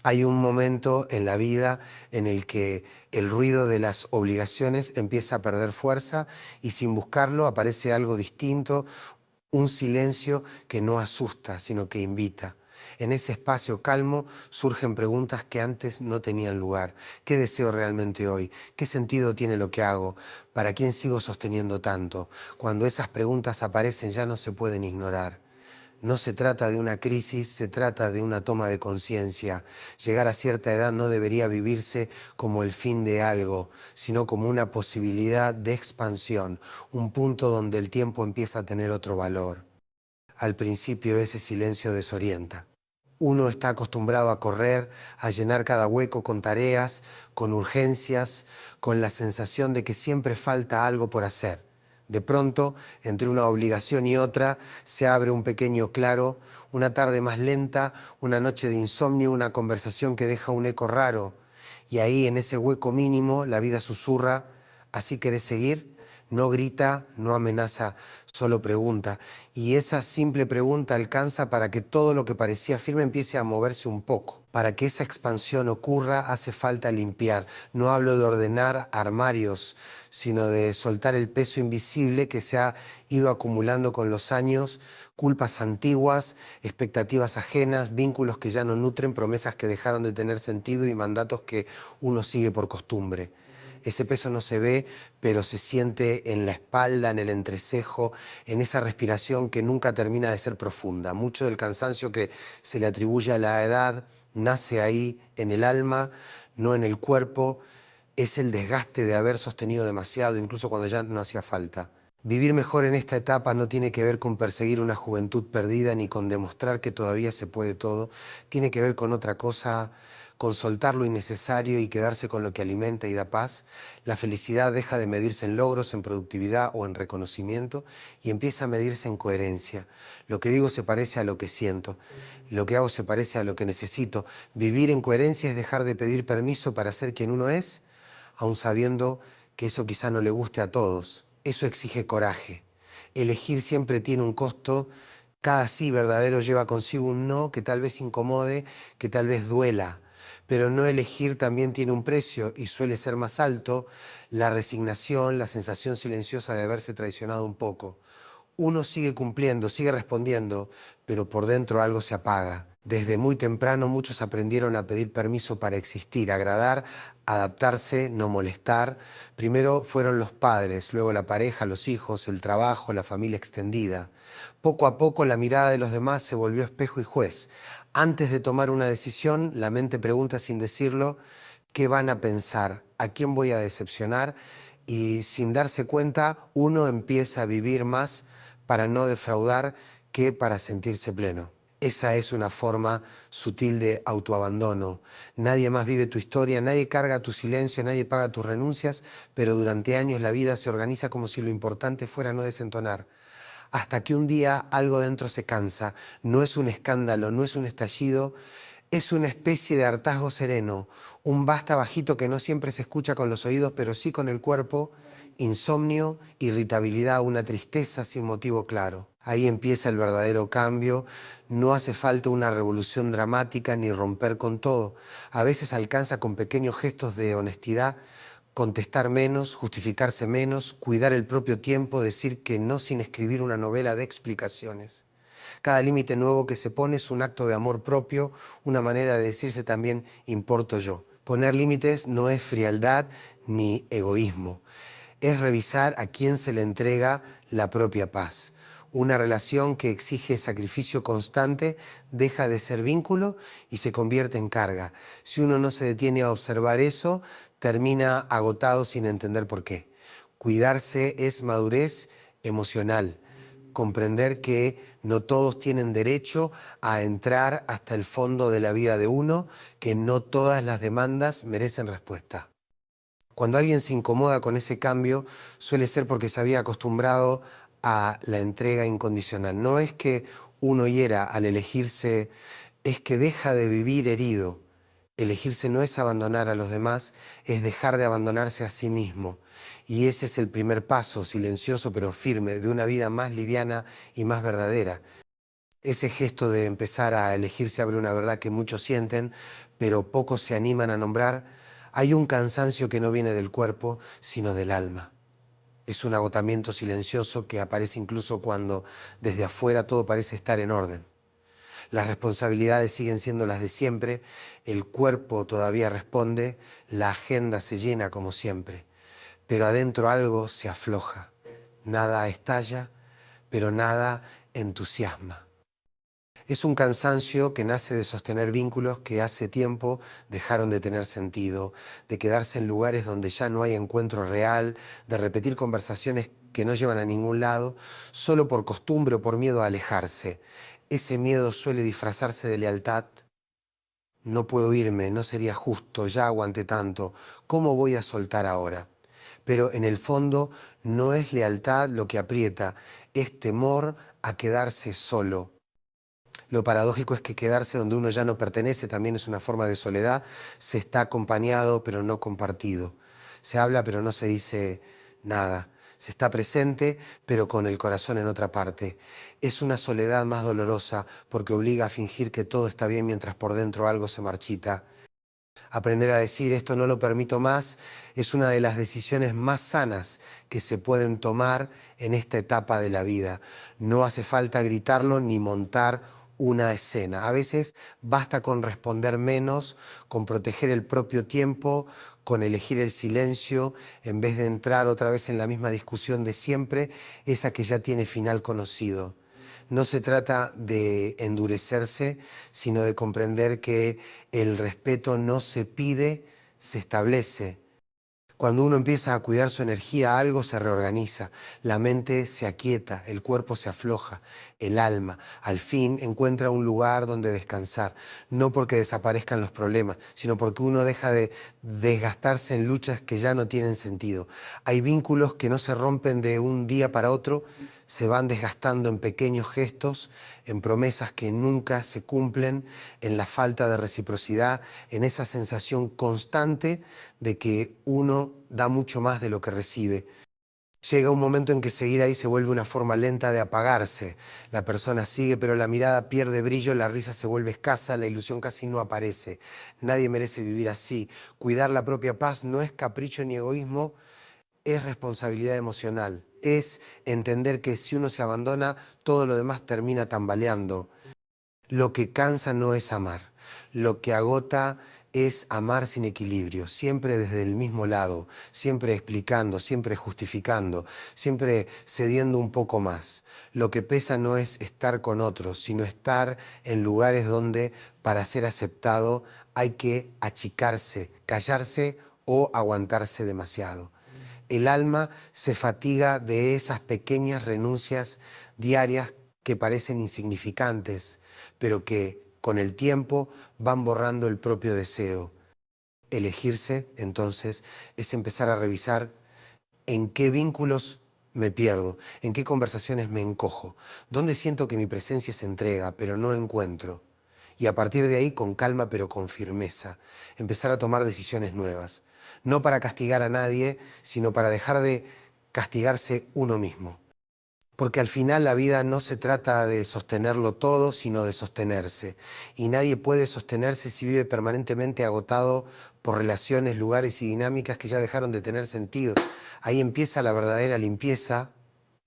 Hay un momento en la vida en el que el ruido de las obligaciones empieza a perder fuerza y sin buscarlo aparece algo distinto, un silencio que no asusta, sino que invita. En ese espacio calmo surgen preguntas que antes no tenían lugar. ¿Qué deseo realmente hoy? ¿Qué sentido tiene lo que hago? ¿Para quién sigo sosteniendo tanto? Cuando esas preguntas aparecen ya no se pueden ignorar. No se trata de una crisis, se trata de una toma de conciencia. Llegar a cierta edad no debería vivirse como el fin de algo, sino como una posibilidad de expansión, un punto donde el tiempo empieza a tener otro valor. Al principio ese silencio desorienta. Uno está acostumbrado a correr, a llenar cada hueco con tareas, con urgencias, con la sensación de que siempre falta algo por hacer. De pronto, entre una obligación y otra, se abre un pequeño claro, una tarde más lenta, una noche de insomnio, una conversación que deja un eco raro. Y ahí, en ese hueco mínimo, la vida susurra, ¿así querés seguir? No grita, no amenaza, solo pregunta. Y esa simple pregunta alcanza para que todo lo que parecía firme empiece a moverse un poco. Para que esa expansión ocurra hace falta limpiar. No hablo de ordenar armarios, sino de soltar el peso invisible que se ha ido acumulando con los años, culpas antiguas, expectativas ajenas, vínculos que ya no nutren, promesas que dejaron de tener sentido y mandatos que uno sigue por costumbre. Ese peso no se ve, pero se siente en la espalda, en el entrecejo, en esa respiración que nunca termina de ser profunda. Mucho del cansancio que se le atribuye a la edad nace ahí, en el alma, no en el cuerpo. Es el desgaste de haber sostenido demasiado, incluso cuando ya no hacía falta. Vivir mejor en esta etapa no tiene que ver con perseguir una juventud perdida ni con demostrar que todavía se puede todo. Tiene que ver con otra cosa, con soltar lo innecesario y quedarse con lo que alimenta y da paz. La felicidad deja de medirse en logros, en productividad o en reconocimiento y empieza a medirse en coherencia. Lo que digo se parece a lo que siento, lo que hago se parece a lo que necesito. Vivir en coherencia es dejar de pedir permiso para ser quien uno es, aun sabiendo que eso quizá no le guste a todos. Eso exige coraje. Elegir siempre tiene un costo. Cada sí verdadero lleva consigo un no que tal vez incomode, que tal vez duela. Pero no elegir también tiene un precio y suele ser más alto: la resignación, la sensación silenciosa de haberse traicionado un poco. Uno sigue cumpliendo, sigue respondiendo, pero por dentro algo se apaga. Desde muy temprano muchos aprendieron a pedir permiso para existir, agradar, adaptarse, no molestar. Primero fueron los padres, luego la pareja, los hijos, el trabajo, la familia extendida. Poco a poco la mirada de los demás se volvió espejo y juez. Antes de tomar una decisión, la mente pregunta sin decirlo: ¿qué van a pensar? ¿A quién voy a decepcionar? Y sin darse cuenta, uno empieza a vivir más para no defraudar que para sentirse pleno. Esa es una forma sutil de autoabandono. Nadie más vive tu historia, nadie carga tu silencio, nadie paga tus renuncias, pero durante años la vida se organiza como si lo importante fuera no desentonar. Hasta que un día algo dentro se cansa. No es un escándalo, no es un estallido, es una especie de hartazgo sereno, un basta bajito que no siempre se escucha con los oídos, pero sí con el cuerpo: insomnio, irritabilidad, una tristeza sin motivo claro. Ahí empieza el verdadero cambio. No hace falta una revolución dramática ni romper con todo. A veces alcanza con pequeños gestos de honestidad: contestar menos, justificarse menos, cuidar el propio tiempo, decir que no sin escribir una novela de explicaciones. Cada límite nuevo que se pone es un acto de amor propio, una manera de decirse también: importo yo. Poner límites no es frialdad ni egoísmo, es revisar a quién se le entrega la propia paz. Una relación que exige sacrificio constante deja de ser vínculo y se convierte en carga. Si uno no se detiene a observar eso, termina agotado sin entender por qué. Cuidarse es madurez emocional. Comprender que no todos tienen derecho a entrar hasta el fondo de la vida de uno, que no todas las demandas merecen respuesta. Cuando alguien se incomoda con ese cambio, suele ser porque se había acostumbrado a la entrega incondicional. No es que uno hiera al elegirse, es que deja de vivir herido. Elegirse no es abandonar a los demás, es dejar de abandonarse a sí mismo. Y ese es el primer paso, silencioso pero firme, de una vida más liviana y más verdadera. Ese gesto de empezar a elegirse abre una verdad que muchos sienten, pero pocos se animan a nombrar, hay un cansancio que no viene del cuerpo, sino del alma. Es un agotamiento silencioso que aparece incluso cuando desde afuera todo parece estar en orden. Las responsabilidades siguen siendo las de siempre, el cuerpo todavía responde, la agenda se llena como siempre, pero adentro algo se afloja. Nada estalla, pero nada entusiasma. Es un cansancio que nace de sostener vínculos que hace tiempo dejaron de tener sentido, de quedarse en lugares donde ya no hay encuentro real, de repetir conversaciones que no llevan a ningún lado, solo por costumbre o por miedo a alejarse. Ese miedo suele disfrazarse de lealtad. No puedo irme, no sería justo, ya aguanté tanto, ¿cómo voy a soltar ahora? Pero en el fondo no es lealtad lo que aprieta, es temor a quedarse solo. Lo paradójico es que quedarse donde uno ya no pertenece también es una forma de soledad. Se está acompañado pero no compartido. Se habla pero no se dice nada. Se está presente pero con el corazón en otra parte. Es una soledad más dolorosa porque obliga a fingir que todo está bien mientras por dentro algo se marchita. Aprender a decir esto no lo permito más es una de las decisiones más sanas que se pueden tomar en esta etapa de la vida. No hace falta gritarlo ni montar una escena. A veces basta con responder menos, con proteger el propio tiempo, con elegir el silencio, en vez de entrar otra vez en la misma discusión de siempre, esa que ya tiene final conocido. No se trata de endurecerse, sino de comprender que el respeto no se pide, se establece. Cuando uno empieza a cuidar su energía, algo se reorganiza, la mente se aquieta, el cuerpo se afloja, el alma al fin encuentra un lugar donde descansar, no porque desaparezcan los problemas, sino porque uno deja de desgastarse en luchas que ya no tienen sentido. Hay vínculos que no se rompen de un día para otro, se van desgastando en pequeños gestos, en promesas que nunca se cumplen, en la falta de reciprocidad, en esa sensación constante de que uno da mucho más de lo que recibe. Llega un momento en que seguir ahí se vuelve una forma lenta de apagarse. La persona sigue, pero la mirada pierde brillo, la risa se vuelve escasa, la ilusión casi no aparece. Nadie merece vivir así. Cuidar la propia paz no es capricho ni egoísmo, es responsabilidad emocional. Es entender que si uno se abandona, todo lo demás termina tambaleando. Lo que cansa no es amar, lo que agota es amar sin equilibrio, siempre desde el mismo lado, siempre explicando, siempre justificando, siempre cediendo un poco más. Lo que pesa no es estar con otros, sino estar en lugares donde para ser aceptado hay que achicarse, callarse o aguantarse demasiado. El alma se fatiga de esas pequeñas renuncias diarias que parecen insignificantes, pero que con el tiempo van borrando el propio deseo. Elegirse, entonces, es empezar a revisar en qué vínculos me pierdo, en qué conversaciones me encojo, dónde siento que mi presencia se entrega, pero no encuentro. Y a partir de ahí, con calma pero con firmeza, empezar a tomar decisiones nuevas. No para castigar a nadie, sino para dejar de castigarse uno mismo. Porque al final la vida no se trata de sostenerlo todo, sino de sostenerse. Y nadie puede sostenerse si vive permanentemente agotado por relaciones, lugares y dinámicas que ya dejaron de tener sentido. Ahí empieza la verdadera limpieza,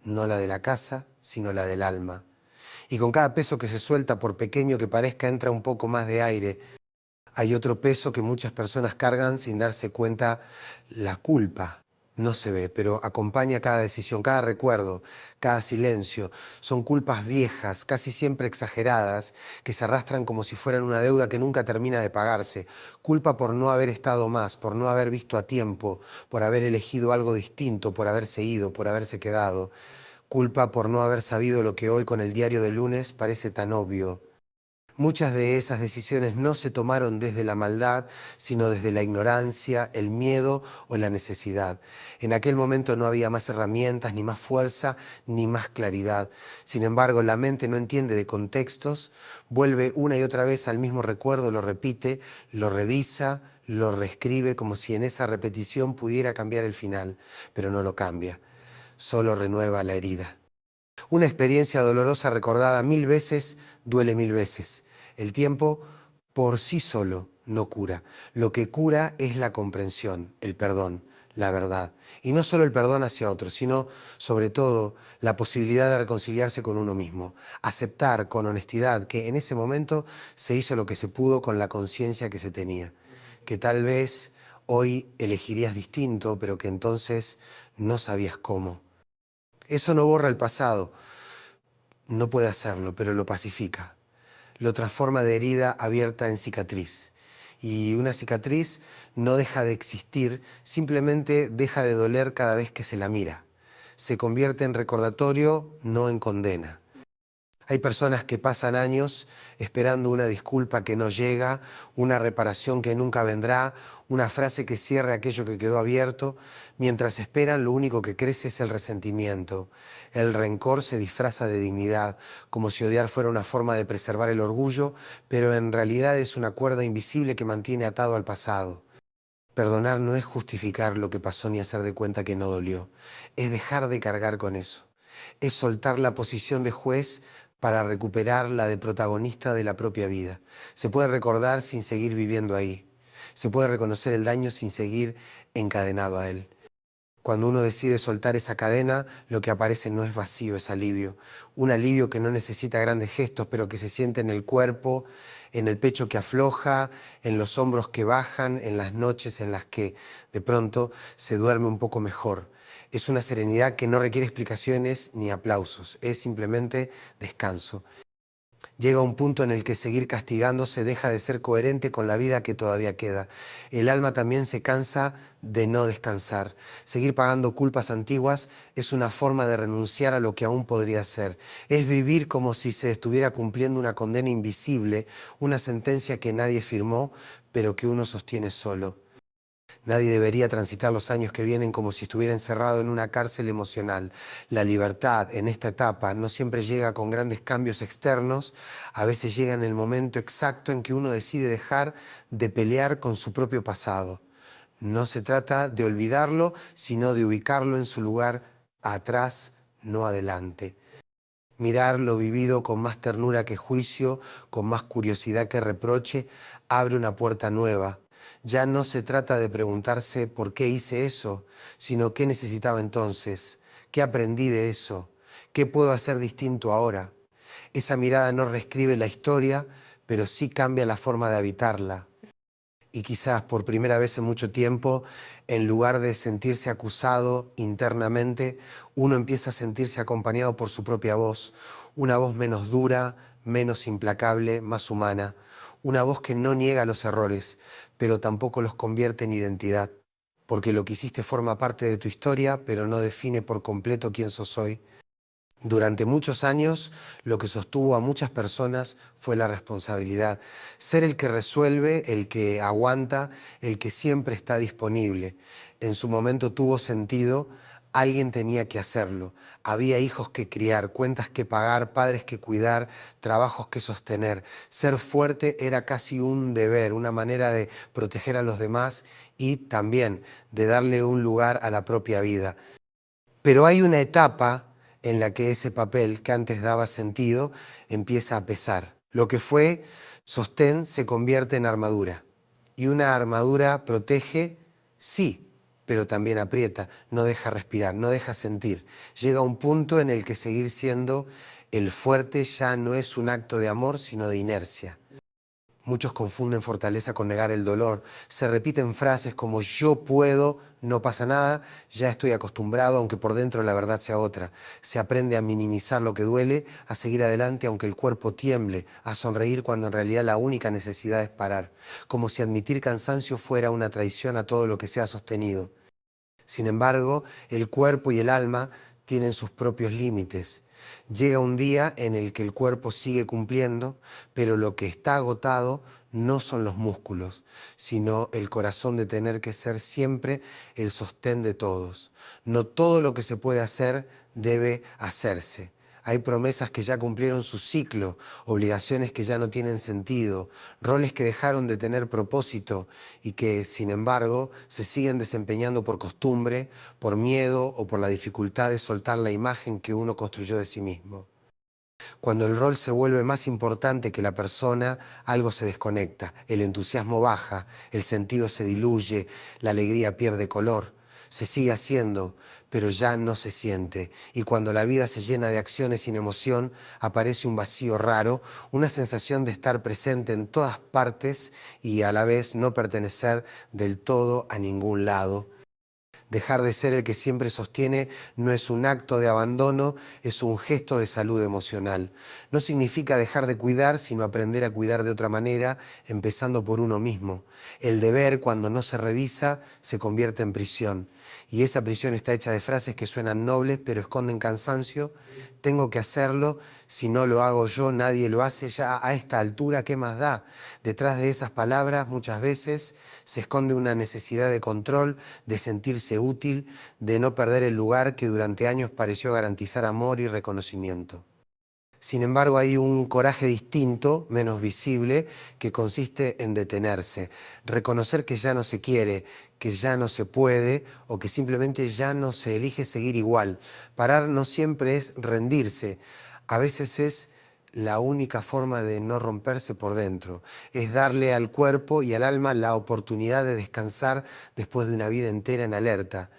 no la de la casa, sino la del alma. Y con cada peso que se suelta, por pequeño que parezca, entra un poco más de aire. Hay otro peso que muchas personas cargan sin darse cuenta, la culpa. No se ve, pero acompaña cada decisión, cada recuerdo, cada silencio. Son culpas viejas, casi siempre exageradas, que se arrastran como si fueran una deuda que nunca termina de pagarse. Culpa por no haber estado más, por no haber visto a tiempo, por haber elegido algo distinto, por haberse ido, por haberse quedado. Culpa por no haber sabido lo que hoy con el diario de lunes parece tan obvio. Muchas de esas decisiones no se tomaron desde la maldad, sino desde la ignorancia, el miedo o la necesidad. En aquel momento no había más herramientas, ni más fuerza, ni más claridad. Sin embargo, la mente no entiende de contextos, vuelve una y otra vez al mismo recuerdo, lo repite, lo revisa, lo reescribe como si en esa repetición pudiera cambiar el final, pero no lo cambia, solo renueva la herida. Una experiencia dolorosa recordada 1000 veces duele 1000 veces. El tiempo por sí solo no cura. Lo que cura es la comprensión, el perdón, la verdad. Y no solo el perdón hacia otros, sino sobre todo la posibilidad de reconciliarse con uno mismo. Aceptar con honestidad que en ese momento se hizo lo que se pudo con la conciencia que se tenía. Que tal vez hoy elegirías distinto, pero que entonces no sabías cómo. Eso no borra el pasado, no puede hacerlo, pero lo pacifica. Lo transforma de herida abierta en cicatriz. Y una cicatriz no deja de existir, simplemente deja de doler cada vez que se la mira. Se convierte en recordatorio, no en condena. Hay personas que pasan años esperando una disculpa que no llega, una reparación que nunca vendrá, una frase que cierre aquello que quedó abierto. Mientras esperan, lo único que crece es el resentimiento. El rencor se disfraza de dignidad, como si odiar fuera una forma de preservar el orgullo, pero en realidad es una cuerda invisible que mantiene atado al pasado. Perdonar no es justificar lo que pasó ni hacer de cuenta que no dolió, es dejar de cargar con eso, es soltar la posición de juez para recuperar la de protagonista de la propia vida. Se puede recordar sin seguir viviendo ahí, se puede reconocer el daño sin seguir encadenado a él. Cuando uno decide soltar esa cadena, lo que aparece no es vacío, es alivio. Un alivio que no necesita grandes gestos, pero que se siente en el cuerpo, en el pecho que afloja, en los hombros que bajan, en las noches en las que de pronto se duerme un poco mejor. Es una serenidad que no requiere explicaciones ni aplausos, es simplemente descanso. Llega un punto en el que seguir castigándose deja de ser coherente con la vida que todavía queda. El alma también se cansa de no descansar. Seguir pagando culpas antiguas es una forma de renunciar a lo que aún podría ser. Es vivir como si se estuviera cumpliendo una condena invisible, una sentencia que nadie firmó, pero que uno sostiene solo. Nadie debería transitar los años que vienen como si estuviera encerrado en una cárcel emocional. La libertad en esta etapa no siempre llega con grandes cambios externos, a veces llega en el momento exacto en que uno decide dejar de pelear con su propio pasado. No se trata de olvidarlo, sino de ubicarlo en su lugar atrás, no adelante. Mirar lo vivido con más ternura que juicio, con más curiosidad que reproche, abre una puerta nueva. Ya no se trata de preguntarse por qué hice eso, sino qué necesitaba entonces, qué aprendí de eso, qué puedo hacer distinto ahora. Esa mirada no reescribe la historia, pero sí cambia la forma de habitarla. Y quizás por primera vez en mucho tiempo, en lugar de sentirse acusado internamente, uno empieza a sentirse acompañado por su propia voz, una voz menos dura, menos implacable, más humana, una voz que no niega los errores, pero tampoco los convierte en identidad, porque lo que hiciste forma parte de tu historia, pero no define por completo quién sos hoy. Durante muchos años, lo que sostuvo a muchas personas fue la responsabilidad. Ser el que resuelve, el que aguanta, el que siempre está disponible. En su momento tuvo sentido, alguien tenía que hacerlo. Había hijos que criar, cuentas que pagar, padres que cuidar, trabajos que sostener. Ser fuerte era casi un deber, una manera de proteger a los demás y también de darle un lugar a la propia vida. Pero hay una etapa en la que ese papel que antes daba sentido empieza a pesar. Lo que fue sostén se convierte en armadura. Y una armadura protege, sí, pero también aprieta, no deja respirar, no deja sentir. Llega un punto en el que seguir siendo el fuerte ya no es un acto de amor, sino de inercia. Muchos confunden fortaleza con negar el dolor. Se repiten frases como yo puedo, no pasa nada, ya estoy acostumbrado, aunque por dentro la verdad sea otra. Se aprende a minimizar lo que duele, a seguir adelante aunque el cuerpo tiemble, a sonreír cuando en realidad la única necesidad es parar. Como si admitir cansancio fuera una traición a todo lo que se ha sostenido. Sin embargo, el cuerpo y el alma tienen sus propios límites. Llega un día en el que el cuerpo sigue cumpliendo, pero lo que está agotado no son los músculos, sino el corazón de tener que ser siempre el sostén de todos. No todo lo que se puede hacer debe hacerse. Hay promesas que ya cumplieron su ciclo, obligaciones que ya no tienen sentido, roles que dejaron de tener propósito y que, sin embargo, se siguen desempeñando por costumbre, por miedo o por la dificultad de soltar la imagen que uno construyó de sí mismo. Cuando el rol se vuelve más importante que la persona, algo se desconecta, el entusiasmo baja, el sentido se diluye, la alegría pierde color. Se sigue haciendo, pero ya no se siente. Y cuando la vida se llena de acciones sin emoción, aparece un vacío raro, una sensación de estar presente en todas partes y a la vez no pertenecer del todo a ningún lado. Dejar de ser el que siempre sostiene no es un acto de abandono, es un gesto de salud emocional. No significa dejar de cuidar, sino aprender a cuidar de otra manera, empezando por uno mismo. El deber, cuando no se revisa, se convierte en prisión. Y esa prisión está hecha de frases que suenan nobles, pero esconden cansancio. Tengo que hacerlo, si no lo hago yo, nadie lo hace. Ya a esta altura, ¿qué más da? Detrás de esas palabras, muchas veces, se esconde una necesidad de control, de sentirse útil, de no perder el lugar que durante años pareció garantizar amor y reconocimiento. Sin embargo, hay un coraje distinto, menos visible, que consiste en detenerse, reconocer que ya no se quiere, que ya no se puede o que simplemente ya no se elige seguir igual. Parar no siempre es rendirse, a veces es la única forma de no romperse por dentro, es darle al cuerpo y al alma la oportunidad de descansar después de una vida entera en alerta.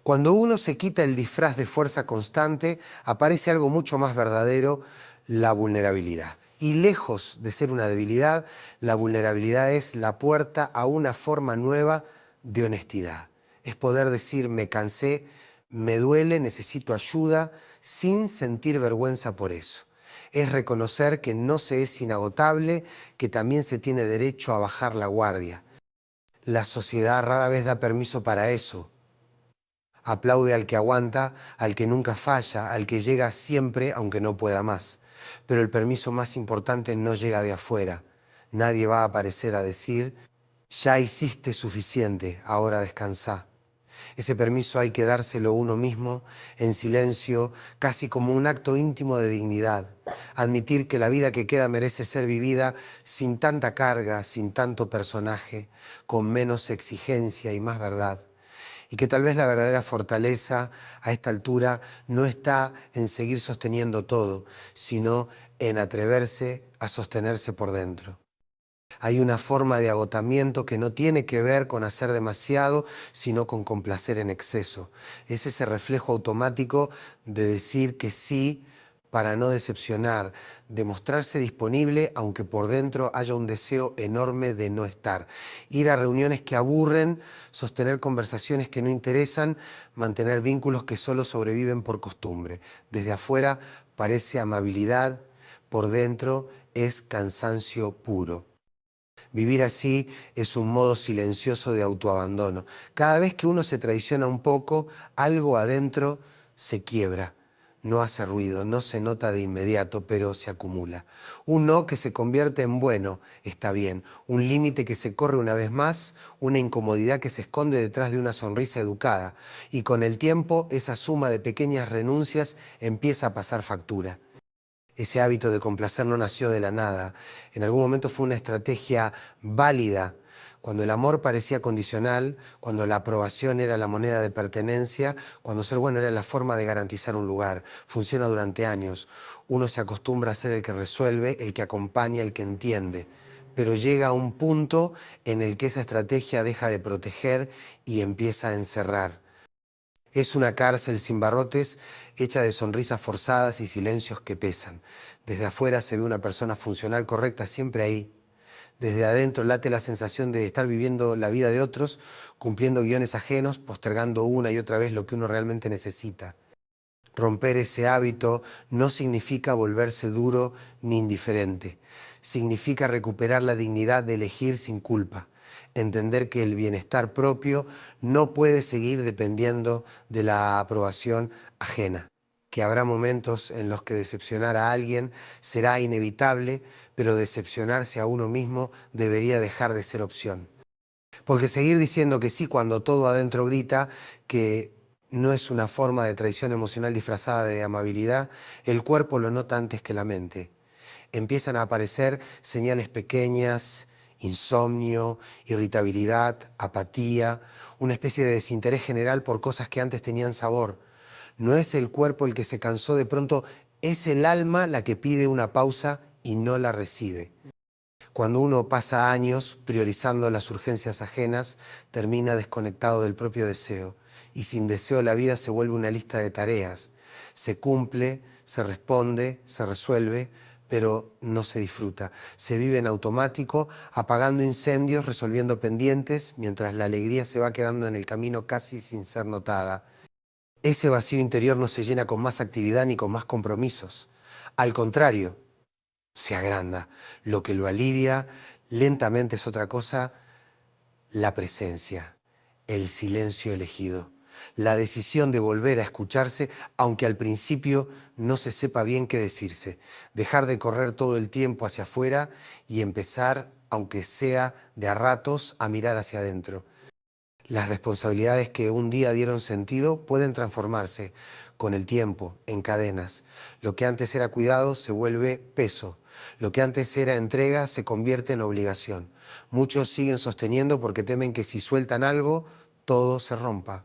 Cuando uno se quita el disfraz de fuerza constante, aparece algo mucho más verdadero, la vulnerabilidad. Y lejos de ser una debilidad, la vulnerabilidad es la puerta a una forma nueva de honestidad. Es poder decir, me cansé, me duele, necesito ayuda, sin sentir vergüenza por eso. Es reconocer que no se es inagotable, que también se tiene derecho a bajar la guardia. La sociedad rara vez da permiso para eso. Aplaude al que aguanta, al que nunca falla, al que llega siempre aunque no pueda más. Pero el permiso más importante no llega de afuera. Nadie va a aparecer a decir, ya hiciste suficiente, ahora descansá. Ese permiso hay que dárselo uno mismo, en silencio, casi como un acto íntimo de dignidad. Admitir que la vida que queda merece ser vivida sin tanta carga, sin tanto personaje, con menos exigencia y más verdad. Y que tal vez la verdadera fortaleza a esta altura no está en seguir sosteniendo todo, sino en atreverse a sostenerse por dentro. Hay una forma de agotamiento que no tiene que ver con hacer demasiado, sino con complacer en exceso. Es ese reflejo automático de decir que sí para no decepcionar, de mostrarse disponible aunque por dentro haya un deseo enorme de no estar. Ir a reuniones que aburren, sostener conversaciones que no interesan, mantener vínculos que solo sobreviven por costumbre. Desde afuera parece amabilidad, por dentro es cansancio puro. Vivir así es un modo silencioso de autoabandono. Cada vez que uno se traiciona un poco, algo adentro se quiebra. No hace ruido, no se nota de inmediato, pero se acumula. Un no que se convierte en bueno, está bien. Un límite que se corre una vez más, una incomodidad que se esconde detrás de una sonrisa educada. Y con el tiempo, esa suma de pequeñas renuncias empieza a pasar factura. Ese hábito de complacer no nació de la nada. En algún momento fue una estrategia válida. Cuando el amor parecía condicional, cuando la aprobación era la moneda de pertenencia, cuando ser bueno era la forma de garantizar un lugar. Funciona durante años. Uno se acostumbra a ser el que resuelve, el que acompaña, el que entiende. Pero llega a un punto en el que esa estrategia deja de proteger y empieza a encerrar. Es una cárcel sin barrotes, hecha de sonrisas forzadas y silencios que pesan. Desde afuera se ve una persona funcional correcta siempre ahí. Desde adentro late la sensación de estar viviendo la vida de otros, cumpliendo guiones ajenos, postergando una y otra vez lo que uno realmente necesita. Romper ese hábito no significa volverse duro ni indiferente. Significa recuperar la dignidad de elegir sin culpa. Entender que el bienestar propio no puede seguir dependiendo de la aprobación ajena. Que habrá momentos en los que decepcionar a alguien será inevitable, pero decepcionarse a uno mismo debería dejar de ser opción. Porque seguir diciendo que sí cuando todo adentro grita que no es una forma de traición emocional disfrazada de amabilidad, el cuerpo lo nota antes que la mente. Empiezan a aparecer señales pequeñas, insomnio, irritabilidad, apatía, una especie de desinterés general por cosas que antes tenían sabor. No es el cuerpo el que se cansó, de pronto Es el alma la que pide una pausa y no la recibe. Cuando uno pasa años priorizando las urgencias ajenas, termina desconectado del propio deseo. Y sin deseo la vida se vuelve una lista de tareas. Se cumple, se responde, se resuelve, pero no se disfruta. Se vive en automático, apagando incendios, resolviendo pendientes, mientras la alegría se va quedando en el camino casi sin ser notada. Ese vacío interior no se llena con más actividad ni con más compromisos. Al contrario, se agranda. Lo que lo alivia lentamente es otra cosa, la presencia, el silencio elegido, la decisión de volver a escucharse, aunque al principio no se sepa bien qué decirse, dejar de correr todo el tiempo hacia afuera y empezar, aunque sea de a ratos, a mirar hacia adentro. Las responsabilidades que un día dieron sentido pueden transformarse con el tiempo en cadenas. Lo que antes era cuidado se vuelve peso. Lo que antes era entrega se convierte en obligación. Muchos siguen sosteniendo porque temen que si sueltan algo, todo se rompa.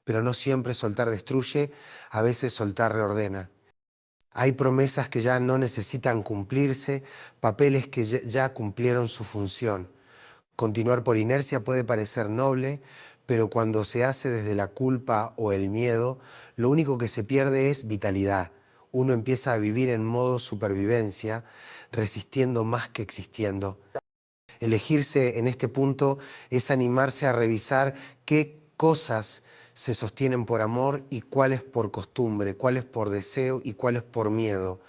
Pero no siempre soltar destruye, a veces soltar reordena. Hay promesas que ya no necesitan cumplirse, papeles que ya cumplieron su función. Continuar por inercia puede parecer noble, pero cuando se hace desde la culpa o el miedo, lo único que se pierde es vitalidad. Uno empieza a vivir en modo supervivencia, resistiendo más que existiendo. Elegirse en este punto es animarse a revisar qué cosas se sostienen por amor y cuáles por costumbre, cuáles por deseo y cuáles por miedo.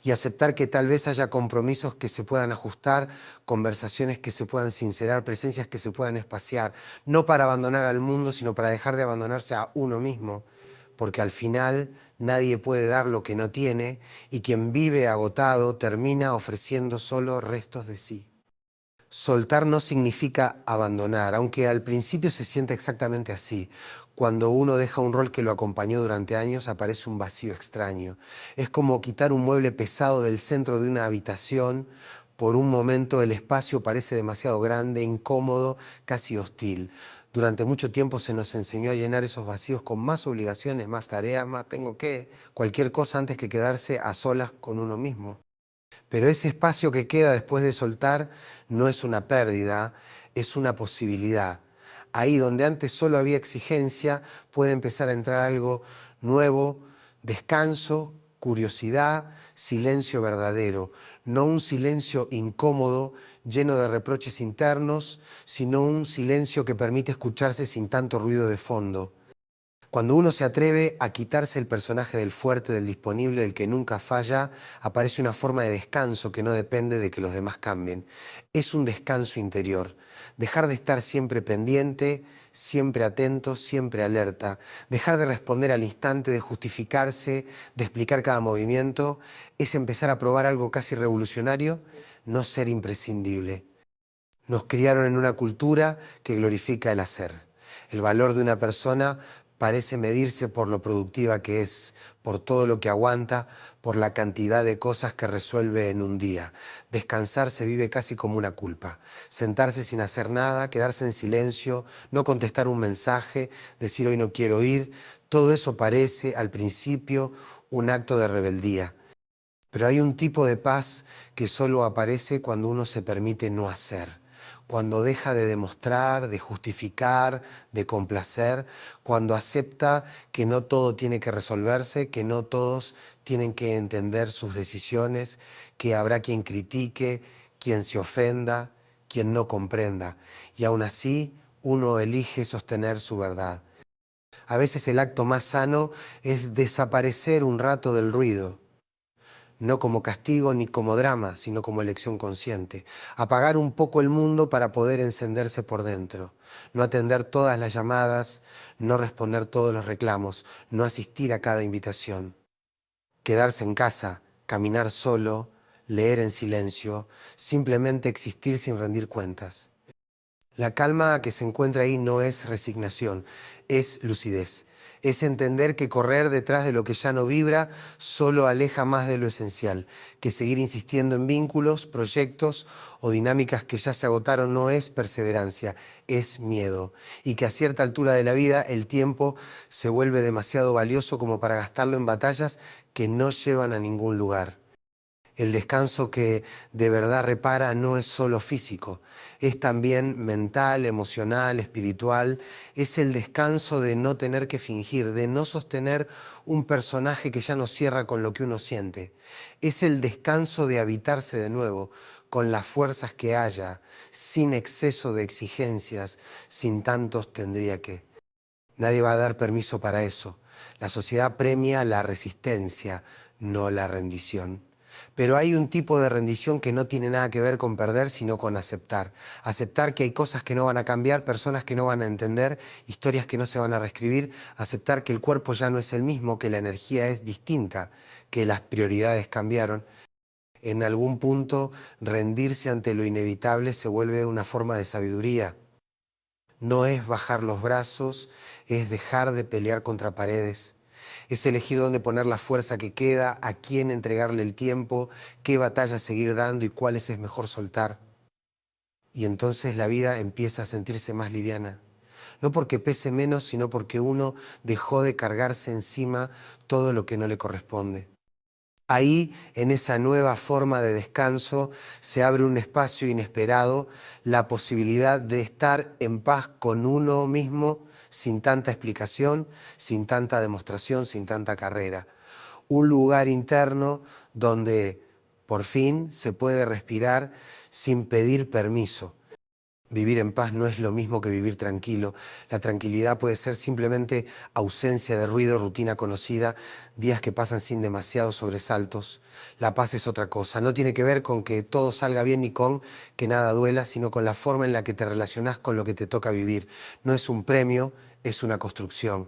Y aceptar que tal vez haya compromisos que se puedan ajustar, conversaciones que se puedan sincerar, presencias que se puedan espaciar, no para abandonar al mundo, sino para dejar de abandonarse a uno mismo, porque al final nadie puede dar lo que no tiene y quien vive agotado termina ofreciendo solo restos de sí. Soltar no significa abandonar, aunque al principio se siente exactamente así. Cuando uno deja un rol que lo acompañó durante años, aparece un vacío extraño. Es como quitar un mueble pesado del centro de una habitación. Por un momento el espacio parece demasiado grande, incómodo, casi hostil. Durante mucho tiempo se nos enseñó a llenar esos vacíos con más obligaciones, más tareas, más tengo que, cualquier cosa antes que quedarse a solas con uno mismo. Pero ese espacio que queda después de soltar no es una pérdida, es una posibilidad. Ahí donde antes solo había exigencia, puede empezar a entrar algo nuevo, descanso, curiosidad, silencio verdadero. No un silencio incómodo, lleno de reproches internos, sino un silencio que permite escucharse sin tanto ruido de fondo. Cuando uno se atreve a quitarse el personaje del fuerte, del disponible, del que nunca falla, aparece una forma de descanso que no depende de que los demás cambien. Es un descanso interior. Dejar de estar siempre pendiente, siempre atento, siempre alerta. Dejar de responder al instante, de justificarse, de explicar cada movimiento, es empezar a probar algo casi revolucionario, no ser imprescindible. Nos criaron en una cultura que glorifica el hacer. El valor de una persona parece medirse por lo productiva que es, por todo lo que aguanta, por la cantidad de cosas que resuelve en un día. Descansar se vive casi como una culpa. Sentarse sin hacer nada, quedarse en silencio, no contestar un mensaje, decir hoy no quiero ir, todo eso parece, al principio, un acto de rebeldía. Pero hay un tipo de paz que solo aparece cuando uno se permite no hacer, cuando deja de demostrar, de justificar, de complacer, cuando acepta que no todo tiene que resolverse, que no todos tienen que entender sus decisiones, que habrá quien critique, quien se ofenda, quien no comprenda. Y aún así uno elige sostener su verdad. A veces el acto más sano es desaparecer un rato del ruido, no como castigo ni como drama, sino como elección consciente. Apagar un poco el mundo para poder encenderse por dentro. No atender todas las llamadas, no responder todos los reclamos, no asistir a cada invitación. Quedarse en casa, caminar solo, leer en silencio, simplemente existir sin rendir cuentas. La calma que se encuentra ahí no es resignación, es lucidez. Es entender que correr detrás de lo que ya no vibra solo aleja más de lo esencial, que seguir insistiendo en vínculos, proyectos o dinámicas que ya se agotaron no es perseverancia, es miedo. Y que a cierta altura de la vida el tiempo se vuelve demasiado valioso como para gastarlo en batallas que no llevan a ningún lugar. El descanso que de verdad repara no es solo físico, es también mental, emocional, espiritual. Es el descanso de no tener que fingir, de no sostener un personaje que ya no cierra con lo que uno siente. Es el descanso de habitarse de nuevo, con las fuerzas que haya, sin exceso de exigencias, sin tantos tendría que. Nadie va a dar permiso para eso. La sociedad premia la resistencia, no la rendición. Pero hay un tipo de rendición que no tiene nada que ver con perder, sino con aceptar. Aceptar que hay cosas que no van a cambiar, personas que no van a entender, historias que no se van a reescribir. Aceptar que el cuerpo ya no es el mismo, que la energía es distinta, que las prioridades cambiaron. En algún punto, rendirse ante lo inevitable se vuelve una forma de sabiduría. No es bajar los brazos, es dejar de pelear contra paredes. Es elegir dónde poner la fuerza que queda, a quién entregarle el tiempo, qué batalla seguir dando y cuáles es mejor soltar. Y entonces la vida empieza a sentirse más liviana. No porque pese menos, sino porque uno dejó de cargarse encima todo lo que no le corresponde. Ahí, en esa nueva forma de descanso, se abre un espacio inesperado, la posibilidad de estar en paz con uno mismo, sin tanta explicación, sin tanta demostración, sin tanta carrera. Un lugar interno donde, por fin, se puede respirar sin pedir permiso. Vivir en paz no es lo mismo que vivir tranquilo. La tranquilidad puede ser simplemente ausencia de ruido, rutina conocida, días que pasan sin demasiados sobresaltos. La paz es otra cosa. No tiene que ver con que todo salga bien ni con que nada duela, sino con la forma en la que te relacionás con lo que te toca vivir. No es un premio, es una construcción.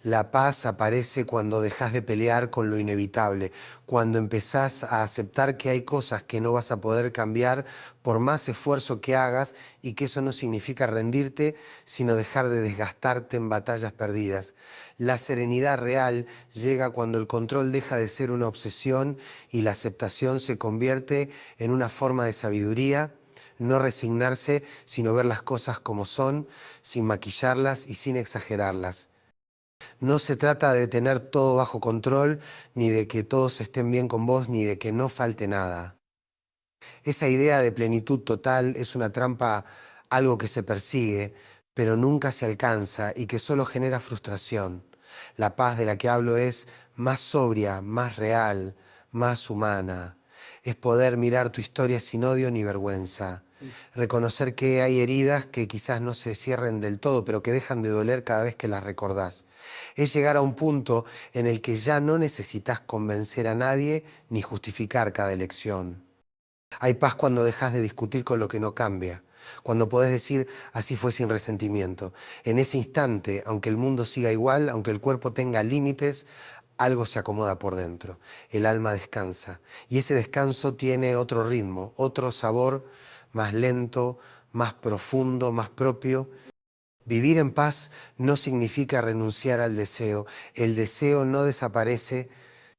La paz aparece cuando dejas de pelear con lo inevitable, cuando empezás a aceptar que hay cosas que no vas a poder cambiar por más esfuerzo que hagas y que eso no significa rendirte, sino dejar de desgastarte en batallas perdidas. La serenidad real llega cuando el control deja de ser una obsesión y la aceptación se convierte en una forma de sabiduría. No resignarse, sino ver las cosas como son, sin maquillarlas y sin exagerarlas. No se trata de tener todo bajo control, ni de que todos estén bien con vos, ni de que no falte nada. Esa idea de plenitud total es una trampa, algo que se persigue, pero nunca se alcanza y que solo genera frustración. La paz de la que hablo es más sobria, más real, más humana. Es poder mirar tu historia sin odio ni vergüenza. Reconocer que hay heridas que quizás no se cierren del todo, pero que dejan de doler cada vez que las recordás. Es llegar a un punto en el que ya no necesitas convencer a nadie ni justificar cada elección. Hay paz cuando dejas de discutir con lo que no cambia, cuando podés decir así fue sin resentimiento. En ese instante, aunque el mundo siga igual, aunque el cuerpo tenga límites, algo se acomoda por dentro, el alma descansa. Y ese descanso tiene otro ritmo, otro sabor, más lento, más profundo, más propio. Vivir en paz no significa renunciar al deseo. El deseo no desaparece,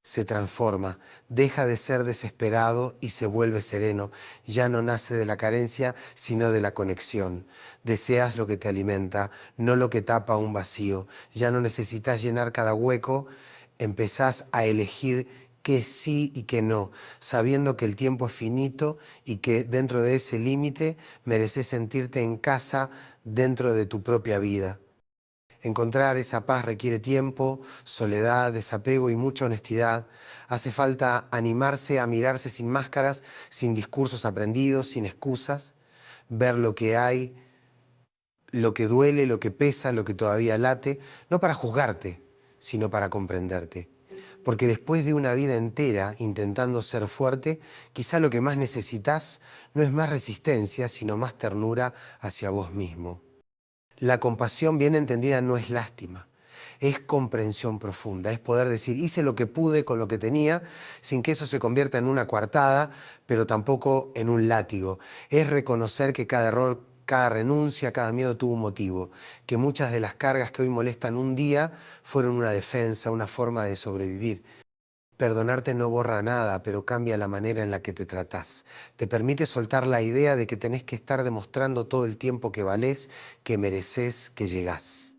se transforma, deja de ser desesperado y se vuelve sereno. Ya no nace de la carencia, sino de la conexión. Deseas lo que te alimenta, no lo que tapa un vacío. Ya no necesitas llenar cada hueco, empezás a elegir qué sí y qué no, sabiendo que el tiempo es finito y que dentro de ese límite mereces sentirte en casa dentro de tu propia vida. Encontrar esa paz requiere tiempo, soledad, desapego y mucha honestidad. Hace falta animarse a mirarse sin máscaras, sin discursos aprendidos, sin excusas, ver lo que hay, lo que duele, lo que pesa, lo que todavía late, no para juzgarte, sino para comprenderte. Porque después de una vida entera intentando ser fuerte, quizá lo que más necesitas no es más resistencia, sino más ternura hacia vos mismo. La compasión bien entendida no es lástima, es comprensión profunda, es poder decir, hice lo que pude con lo que tenía, sin que eso se convierta en una coartada, pero tampoco en un látigo. Es reconocer que cada error Cada renuncia, cada miedo tuvo un motivo, que muchas de las cargas que hoy molestan un día fueron una defensa, una forma de sobrevivir. Perdonarte no borra nada, pero cambia la manera en la que te tratás. Te permite soltar la idea de que tenés que estar demostrando todo el tiempo que valés, que mereces, que llegás.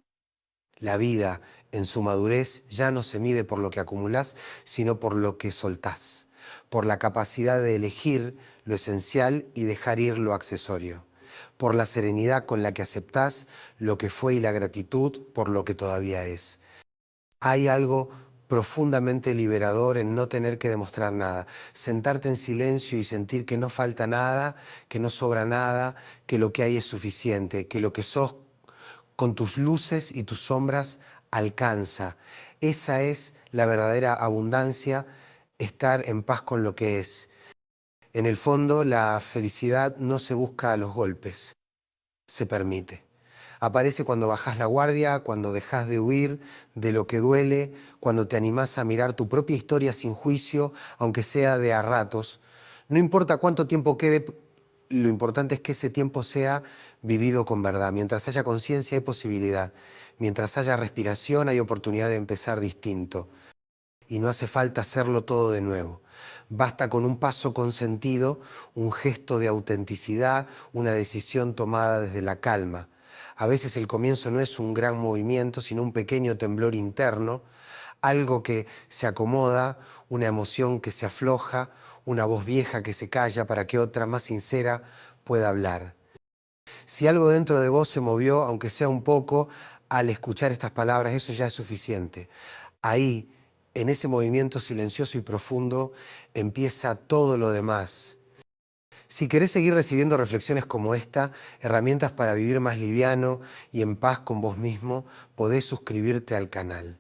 La vida, en su madurez, ya no se mide por lo que acumulás, sino por lo que soltás, por la capacidad de elegir lo esencial y dejar ir lo accesorio, por la serenidad con la que aceptás lo que fue y la gratitud por lo que todavía es. Hay algo profundamente liberador en no tener que demostrar nada, sentarte en silencio y sentir que no falta nada, que no sobra nada, que lo que hay es suficiente, que lo que sos con tus luces y tus sombras alcanza. Esa es la verdadera abundancia, estar en paz con lo que es. En el fondo, la felicidad no se busca a los golpes, se permite. Aparece cuando bajás la guardia, cuando dejás de huir de lo que duele, cuando te animás a mirar tu propia historia sin juicio, aunque sea de a ratos. No importa cuánto tiempo quede, lo importante es que ese tiempo sea vivido con verdad. Mientras haya conciencia hay posibilidad. Mientras haya respiración hay oportunidad de empezar distinto. Y no hace falta hacerlo todo de nuevo. Basta con un paso con sentido, un gesto de autenticidad, una decisión tomada desde la calma. A veces el comienzo no es un gran movimiento, sino un pequeño temblor interno, algo que se acomoda, una emoción que se afloja, una voz vieja que se calla para que otra más sincera pueda hablar. Si algo dentro de vos se movió, aunque sea un poco, al escuchar estas palabras, eso ya es suficiente. Ahí, en ese movimiento silencioso y profundo, empieza todo lo demás. Si querés seguir recibiendo reflexiones como esta, herramientas para vivir más liviano y en paz con vos mismo, podés suscribirte al canal.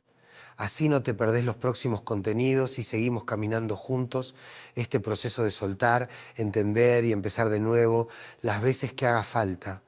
Así no te perdés los próximos contenidos y seguimos caminando juntos este proceso de soltar, entender y empezar de nuevo las veces que haga falta.